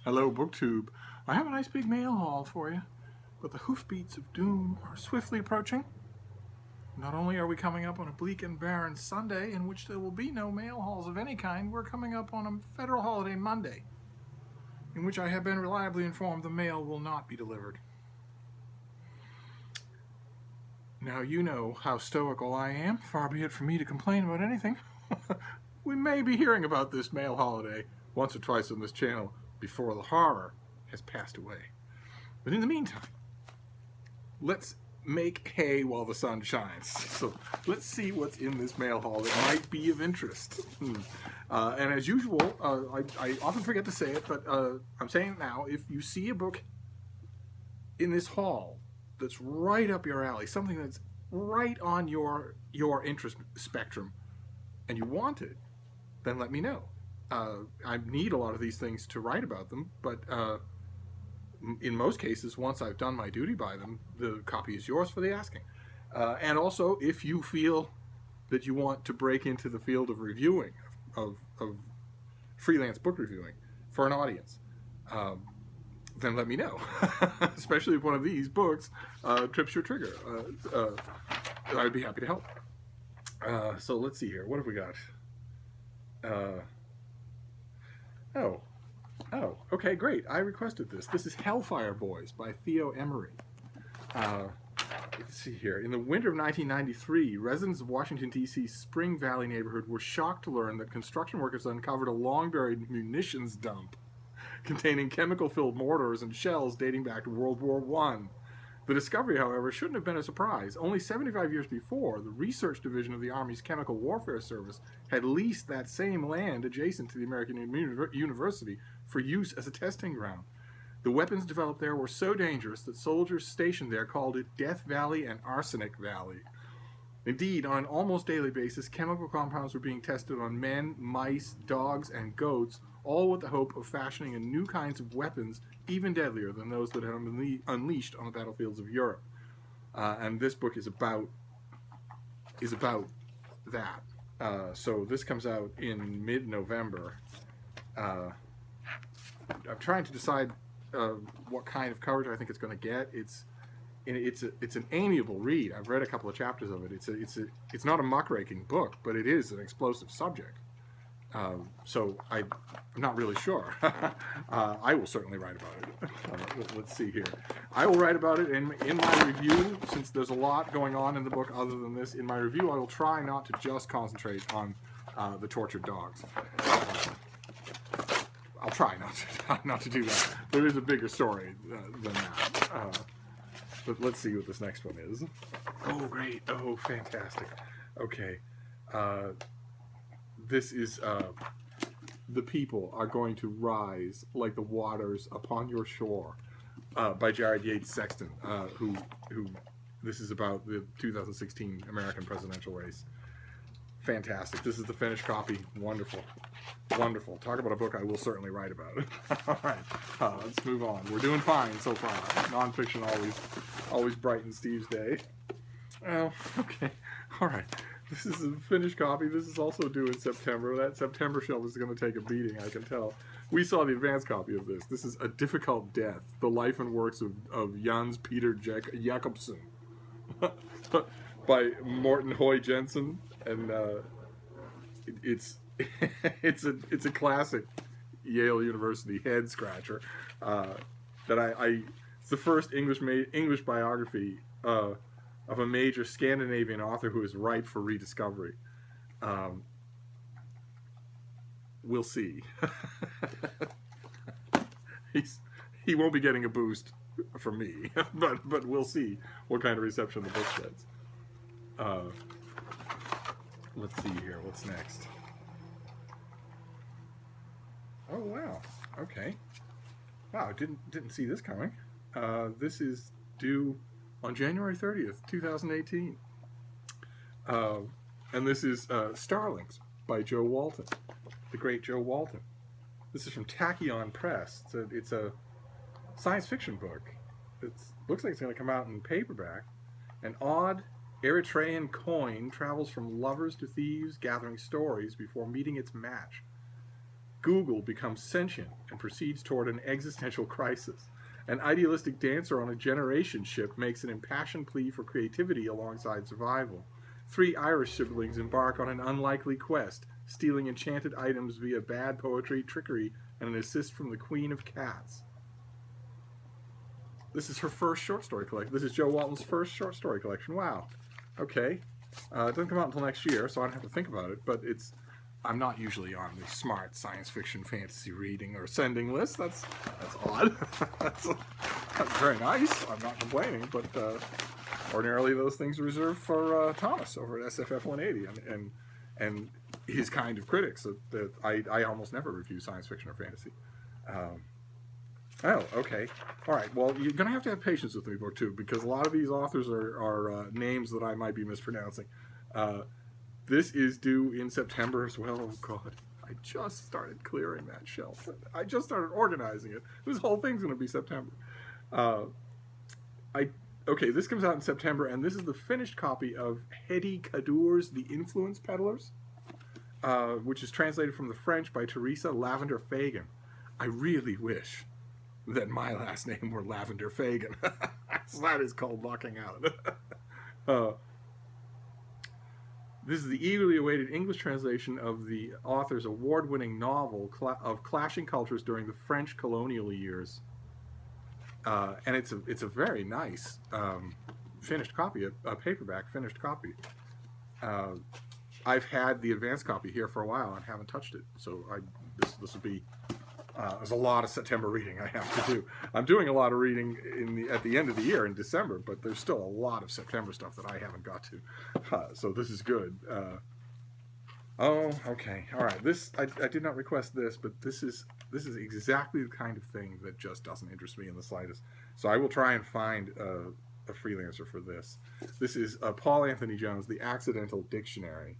Hello, BookTube. I have a nice big mail haul for you, but the hoofbeats of doom are swiftly approaching. Not only are we coming up on a bleak and barren Sunday in which there will be no mail hauls of any kind, we're coming up on a federal holiday Monday, in which I have been reliably informed the mail will not be delivered. Now you know how stoical I am, far be it from me to complain about anything. We may be hearing about this mail holiday once or twice on this channel before the horror has passed away. But in the meantime, let's make hay while the sun shines. So let's see what's in this mail haul that might be of interest. And as usual, I often forget to say it, but I'm saying it now. If you see a book in this haul that's right up your alley, something that's right on your interest spectrum, and you want it, then let me know. I need a lot of these things to write about them, but in most cases, once I've done my duty by them, the copy is yours for the asking. And also, if you feel that you want to break into the field of reviewing, of freelance book reviewing for an audience, then let me know. Especially if one of these books trips your trigger. I'd be happy to help. So let's see here. What have we got? Oh, okay, great. I requested this. This is Hellfire Boys by Theo Emory. Let's see here. In the winter of 1993, residents of Washington, D.C.'s Spring Valley neighborhood were shocked to learn that construction workers uncovered a long-buried munitions dump containing chemical-filled mortars and shells dating back to World War I. The discovery, however, shouldn't have been a surprise. Only 75 years before, the Research Division of the Army's Chemical Warfare Service had leased that same land adjacent to the American University for use as a testing ground. The weapons developed there were so dangerous that soldiers stationed there called it Death Valley and Arsenic Valley. Indeed, on an almost daily basis, chemical compounds were being tested on men, mice, dogs, and goats, all with the hope of fashioning new kinds of weapons even deadlier than those that had been unleashed on the battlefields of Europe. And this book is about that. So this comes out in mid-November. I'm trying to decide what kind of coverage I think it's going to get. It's an amiable read. I've read a couple of chapters of it. It's not a muckraking book, but it is an explosive subject. So I'm not really sure. I will certainly write about it. Let's see here. I will write about it in my review, since there's a lot going on in the book other than this. In my review, I will try not to just concentrate on the tortured dogs. I'll try not to do that. There is a bigger story than that. But let's see what this next one is. Oh, great. Oh, fantastic. Okay. This is The People Are Going to Rise Like the Waters Upon Your Shore by Jared Yates Sexton, who this is about the 2016 American presidential race. Fantastic. This is the finished copy. Wonderful. Wonderful. Talk about a book I will certainly write about. All right. Let's move on. We're doing fine so far. Nonfiction always brightens Steve's day. Oh, okay. All right. This is a finished copy. This is also due in September. That September shelf is going to take a beating, I can tell. We saw the advanced copy of this. This is A Difficult Death, the life and works of Jens Peter Jacobson by Morten Høj Jensen. And it's a classic Yale University head scratcher. It's the first English biography of a major Scandinavian author who is ripe for rediscovery. We'll see. He won't be getting a boost from me, but we'll see what kind of reception the book gets. Let's see here. What's next? Oh wow. Okay. Wow. Didn't see this coming. This is due on January 30th, 2018. And this is Starlings by Joe Walton, the great Joe Walton. This is from Tachyon Press. It's a science fiction book. It looks like it's going to come out in paperback. An odd Eritrean coin travels from lovers to thieves, gathering stories before meeting its match. Google becomes sentient and proceeds toward an existential crisis. An idealistic dancer on a generation ship makes an impassioned plea for creativity alongside survival. 3 Irish siblings embark on an unlikely quest, stealing enchanted items via bad poetry, trickery, and an assist from the Queen of Cats. This is her first short story collection. This is Joe Walton's first short story collection. Wow. Okay. It doesn't come out until next year, so I don't have to think about it, but I'm not usually on the smart science fiction fantasy reading or sending list. That's odd. that's very nice. I'm not complaining, but ordinarily those things are reserved for Thomas over at SFF 180 and his kind of critics. That I almost never review science fiction or fantasy. Oh, okay. All right. Well, you're going to have patience with me, book 2, because a lot of these authors are names that I might be mispronouncing. This is due in September as well. Oh, God. I just started clearing that shelf. I just started organizing it. This whole thing's going to be September. Okay, this comes out in September, and this is the finished copy of Hedy Kadour's The Influence Peddlers, which is translated from the French by Teresa Lavender Fagan. I really wish that my last name were Lavender Fagan. That is called lucking out. This is the eagerly awaited English translation of the author's award-winning novel of clashing cultures during the French colonial years. And it's a very nice finished copy, a paperback finished copy. I've had the advanced copy here for a while and haven't touched it, so this will be. There's a lot of September reading I have to do. I'm doing a lot of reading at the end of the year in December, but there's still a lot of September stuff that I haven't got to. So this is good. Oh, okay, all right. I did not request this, but this is exactly the kind of thing that just doesn't interest me in the slightest. So I will try and find a freelancer for this. This is Paul Anthony Jones, The Accidental Dictionary,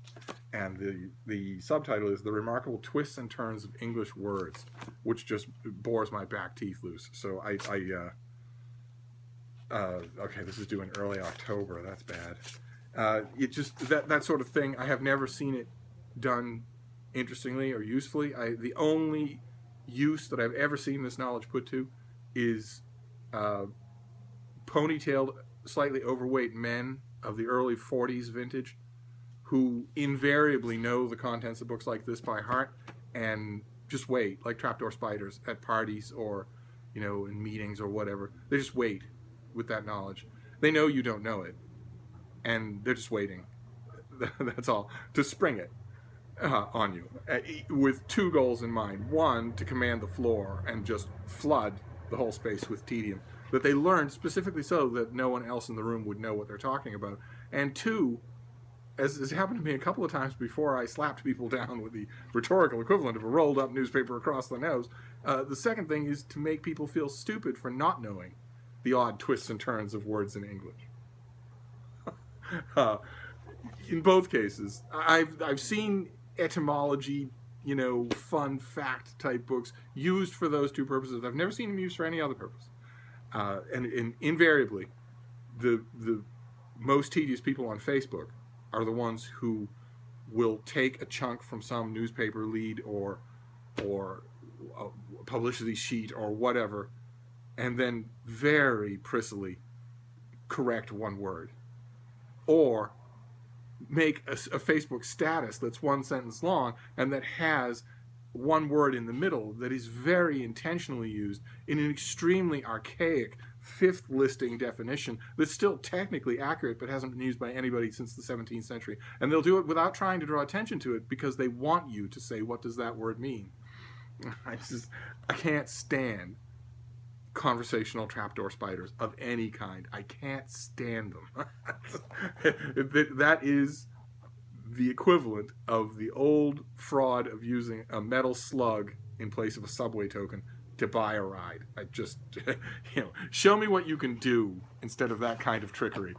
and the subtitle is The Remarkable Twists and Turns of English Words, which just bores my back teeth loose. So okay, this is due in early October. That's bad. It just that sort of thing. I have never seen it done interestingly or usefully. The only use that I've ever seen this knowledge put to is ponytailed, slightly overweight men of the early 40s vintage who invariably know the contents of books like this by heart and just wait, like trapdoor spiders at parties or, in meetings or whatever. They just wait with that knowledge. They know you don't know it, and they're just waiting. That's all. To spring it on you with 2 goals in mind. 1, to command the floor and just flood the whole space with tedium that they learned specifically so that no one else in the room would know what they're talking about. And 2, as has happened to me a couple of times before, I slapped people down with the rhetorical equivalent of a rolled up newspaper across the nose. The second thing is to make people feel stupid for not knowing the odd twists and turns of words in English. In both cases, I've seen etymology, fun fact type books used for those 2 purposes. I've never seen them used for any other purpose. And invariably, the most tedious people on Facebook are the ones who will take a chunk from some newspaper lead or a publicity sheet or whatever, and then very prissily correct 1 word, or make a Facebook status that's 1 sentence long and that has 1 word in the middle that is very intentionally used in an extremely archaic 5th listing definition that's still technically accurate but hasn't been used by anybody since the 17th century. And they'll do it without trying to draw attention to it because they want you to say, what does that word mean? I can't stand conversational trapdoor spiders of any kind. I can't stand them. That is the equivalent of the old fraud of using a metal slug in place of a subway token to buy a ride. I just, show me what you can do instead of that kind of trickery.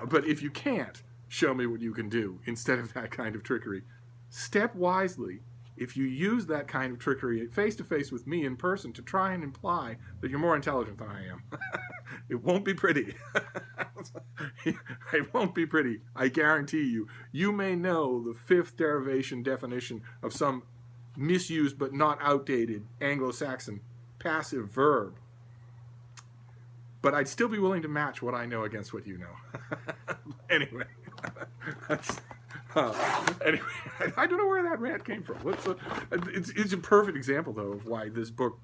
But if you can't show me what you can do instead of that kind of trickery, step wisely. If you use that kind of trickery face-to-face with me in person to try and imply that you're more intelligent than I am, it won't be pretty. It won't be pretty. I guarantee you. You may know the 5th derivation definition of some misused but not outdated Anglo-Saxon passive verb. But I'd still be willing to match what I know against what you know. Anyway. Anyway, I don't know where that rant came from. It's a perfect example, though, of why this book,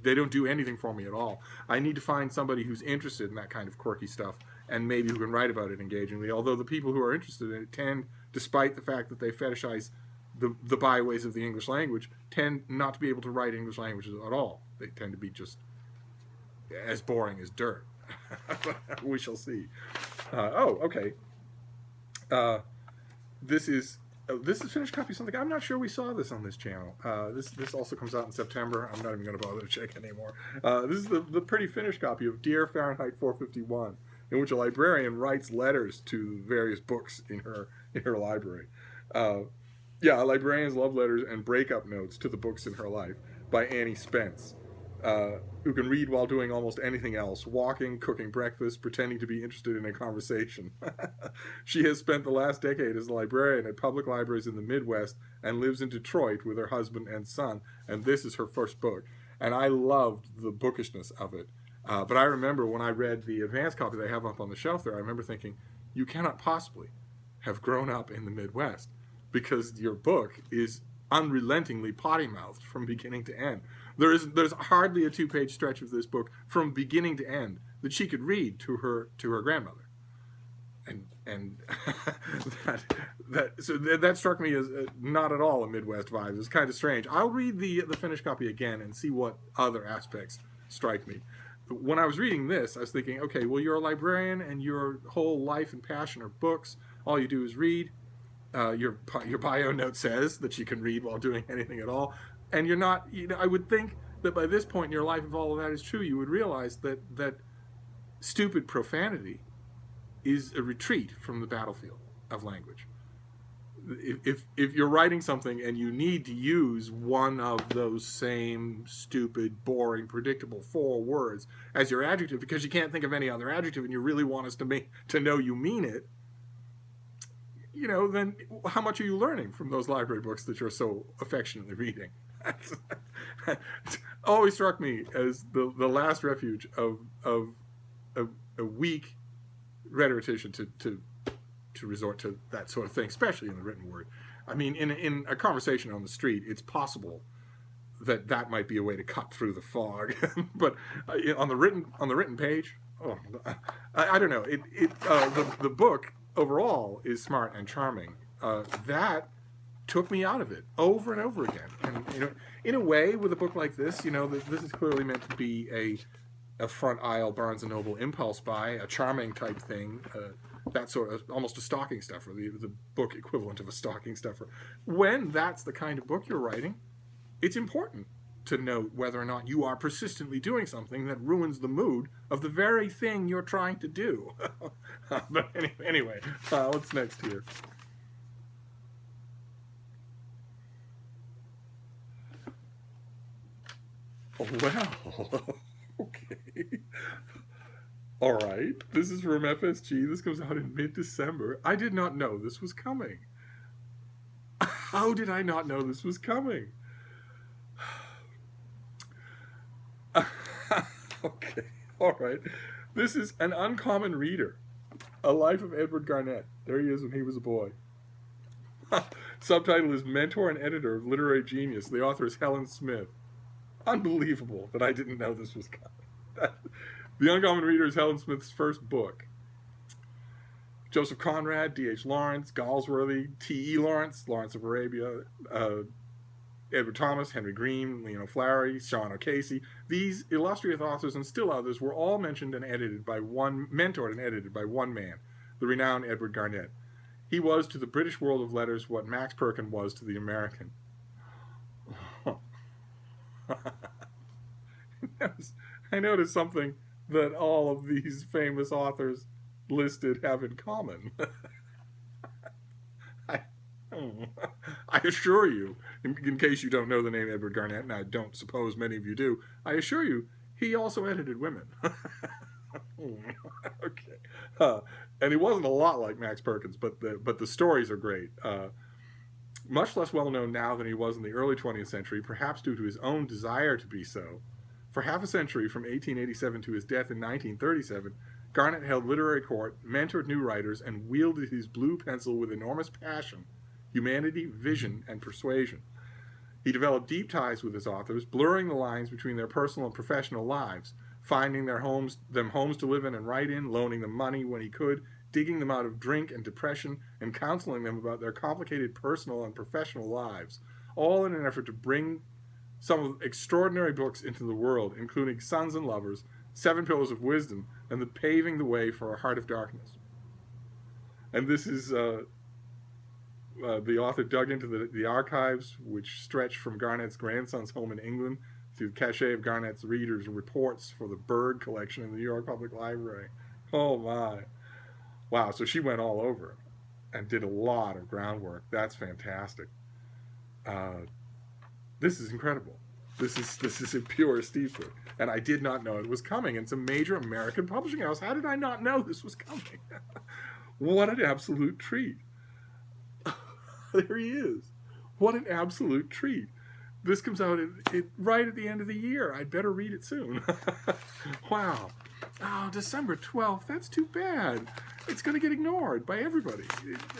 they don't do anything for me at all. I need to find somebody who's interested in that kind of quirky stuff and maybe who can write about it engagingly, although the people who are interested in it tend, despite the fact that they fetishize the byways of the English language, tend not to be able to write English languages at all. They tend to be just as boring as dirt. We shall see. Okay. This is finished copy of something. I'm not sure we saw this on this channel. This also comes out in September. I'm not even going to bother to check anymore. This is the pretty finished copy of Dear Fahrenheit 451, in which a librarian writes letters to various books in her library. Librarians love letters and breakup notes to the books in her life, by Annie Spence, who can read while doing almost anything else, walking, cooking breakfast, pretending to be interested in a conversation. She has spent the last decade as a librarian at public libraries in the Midwest and lives in Detroit with her husband and son, and this is her first book. And I loved the bookishness of it. But I remember when I read the advanced copy they have up on the shelf there, I remember thinking, you cannot possibly have grown up in the Midwest, because your book is unrelentingly potty-mouthed from beginning to end. There's hardly a 2-page stretch of this book from beginning to end that she could read to her grandmother, and that struck me as not at all a Midwest vibe. It's kind of strange. I'll read the finished copy again and see what other aspects strike me. When I was reading this, I was thinking, okay, well, you're a librarian and your whole life and passion are books. All you do is read. Your bio note says that you can read while doing anything at all. And you're not, I would think that by this point in your life, if all of that is true, you would realize that stupid profanity is a retreat from the battlefield of language. If you're writing something and you need to use one of those same stupid, boring, predictable 4 words as your adjective because you can't think of any other adjective and you really want us to know you mean it, then how much are you learning from those library books that you're so affectionately reading? It's always struck me as the last refuge of a weak rhetorician to resort to that sort of thing, especially in the written word. I mean, in a conversation on the street, it's possible that might be a way to cut through the fog, but on the written page, I don't know. The book overall is smart and charming. That took me out of it over and over again. And in a way, with a book like this, this is clearly meant to be a front aisle Barnes and Noble impulse buy, a charming type thing, that sort of almost a stocking stuffer, the book equivalent of a stocking stuffer. When that's the kind of book you're writing, it's important to note whether or not you are persistently doing something that ruins the mood of the very thing you're trying to do. But anyway, what's next here? Oh, well, okay. All right, this is from FSG. This comes out in mid-December. I did not know this was coming. How did I not know this was coming? Okay, all right. This is An Uncommon Reader, A Life of Edward Garnett. There he is when he was a boy. Subtitle is Mentor and Editor of Literary Genius. The author is Helen Smith. Unbelievable that I didn't know this was coming. The Uncommon Reader is Helen Smith's first book. Joseph Conrad, D.H. Lawrence, Galsworthy, T.E. Lawrence, Lawrence of Arabia, Edward Thomas, Henry Green, Leon O'Flaherty, Sean O'Casey. These illustrious authors and still others were all mentored and edited by one man, the renowned Edward Garnett. He was to the British world of letters what Max Perkin was to the American. I noticed something that all of these famous authors listed have in common. I assure you, in case you don't know the name Edward Garnett, and I don't suppose many of you do, I assure you, he also edited women. Okay. And he wasn't a lot like Max Perkins, but the stories are great. much less well known now than he was in the early 20th century, perhaps due to his own desire to be so. For half a century, from 1887 to his death in 1937, Garnett held literary court, mentored new writers, and wielded his blue pencil with enormous passion, humanity, vision, and persuasion. He developed deep ties with his authors, blurring the lines between their personal and professional lives, finding them homes to live in and write in, loaning them money when he could, digging them out of drink and depression, and counseling them about their complicated personal and professional lives, all in an effort to bring some extraordinary books into the world, including Sons and Lovers, Seven Pillars of Wisdom, and the Paving the Way for a Heart of Darkness. And this is the author dug into the archives, which stretched from Garnett's grandson's home in England to the cache of Garnett's readers' reports for the Bird collection in the New York Public Library. Oh my. Wow, so she went all over and did a lot of groundwork. That's fantastic. This is incredible. This is a pure Steve book. And I did not know it was coming. It's a major American publishing house. How did I not know this was coming? What an absolute treat. There he is. What an absolute treat. This comes out right at the end of the year. I'd better read it soon. Wow. Oh, December 12th. That's too bad. It's going to get ignored by everybody.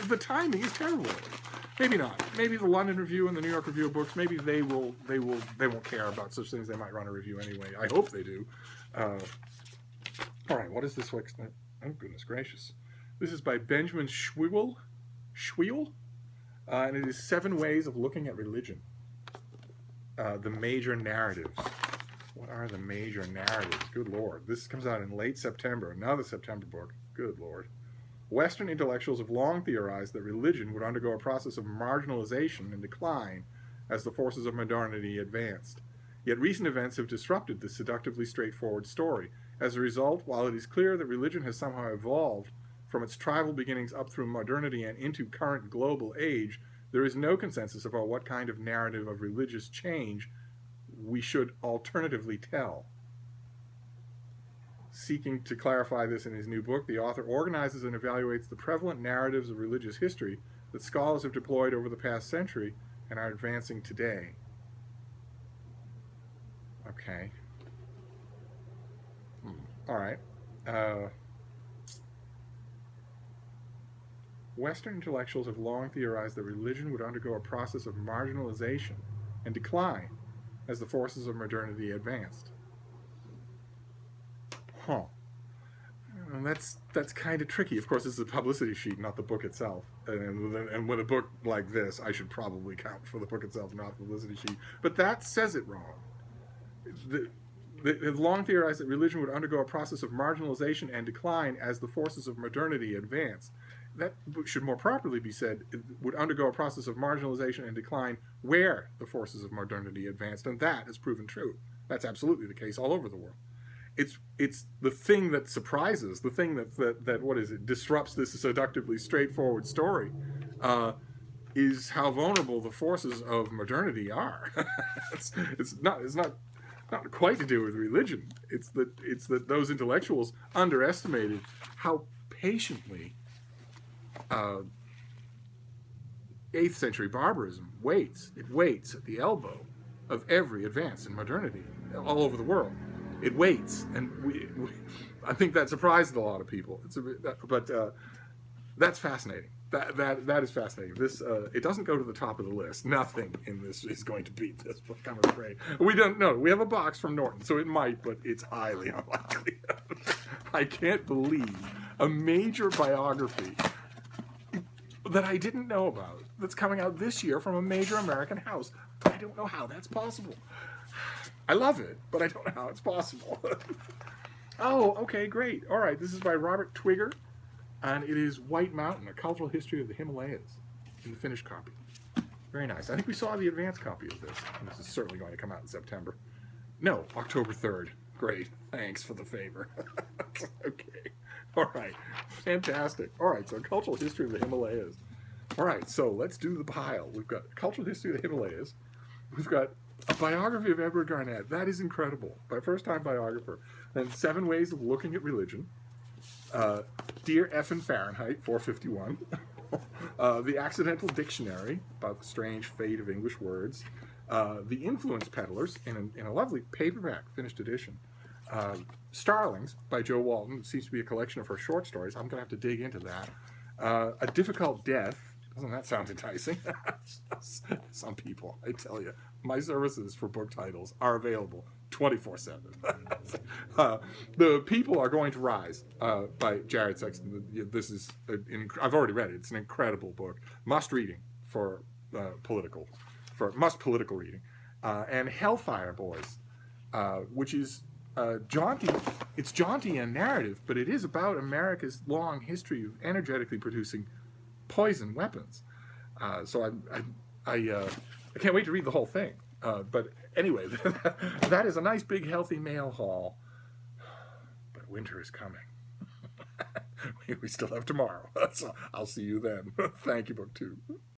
The timing is terrible. Maybe not. Maybe the London Review and the New York Review of Books, maybe they won't care about such things. They might run a review anyway. I hope they do. All right, what is this week's? Oh, goodness gracious. This is by Benjamin Schwiel, and it is 7 Ways of Looking at Religion. The major narratives. What are the major narratives? Good Lord. This comes out in late September. Another September book. Good Lord. Western intellectuals have long theorized that religion would undergo a process of marginalization and decline as the forces of modernity advanced. Yet recent events have disrupted this seductively straightforward story. As a result, while it is clear that religion has somehow evolved from its tribal beginnings up through modernity and into current global age, there is no consensus about what kind of narrative of religious change we should alternatively tell. Seeking to clarify this in his new book, the author organizes and evaluates the prevalent narratives of religious history that scholars have deployed over the past century and are advancing today. Okay. All right. Western intellectuals have long theorized that religion would undergo a process of marginalization and decline as the forces of modernity advanced. Huh. And that's kind of tricky. Of course, this is a publicity sheet, not the book itself. And with a book like this, I should probably count for the book itself, not the publicity sheet. But that says it wrong. They have long theorized that religion would undergo a process of marginalization and decline as the forces of modernity advanced. That should more properly be said, it would undergo a process of marginalization and decline where the forces of modernity advanced, and that has proven true. That's absolutely the case all over the world. It's the thing that surprises, the thing that what is it, disrupts this seductively straightforward story, is how vulnerable the forces of modernity are. it's not quite to do with religion. It's that those intellectuals underestimated how patiently 8th century barbarism waits. It waits at the elbow of every advance in modernity all over the world. It waits, and I think that surprised a lot of people. But that's fascinating. That is fascinating. This it doesn't go to the top of the list. Nothing in this is going to beat this book, I'm afraid. We don't know. We have a box from Norton, so it might, but it's highly unlikely. I can't believe a major biography that I didn't know about that's coming out this year from a major American house. I don't know how that's possible. I love it, but I don't know how it's possible. Oh, okay, great. All right, this is by Robert Twigger, and it is White Mountain, A Cultural History of the Himalayas, in the Finnish copy. Very nice. I think we saw the advanced copy of this, and this is certainly going to come out in September. No, October 3rd. Great. Thanks for the favor. Okay. All right. Fantastic. All right, so Cultural History of the Himalayas. All right, so let's do the pile. We've got Cultural History of the Himalayas. We've got a biography of Edward Garnett. That is incredible. My first-time biographer. Then 7 Ways of Looking at Religion. Dear F in Fahrenheit, 451. The Accidental Dictionary, about the strange fate of English words. The Influence Peddlers, in a lovely paperback finished edition. Starlings by Joe Walton. It seems to be a collection of her short stories. I'm going to have to dig into that. A Difficult Death. Doesn't that sound enticing? Some people, I tell you. My services for book titles are available 24/7. The People Are Going to Rise by Jared Sexton. This is, I've already read it. It's an incredible book. Must reading for political reading. And Hellfire Boys, which is jaunty. It's jaunty and narrative, but it is about America's long history of energetically producing poison weapons. So I can't wait to read the whole thing. But anyway, that is a nice big healthy mail haul. But winter is coming. We still have tomorrow. So I'll see you then. Thank you, Book 2.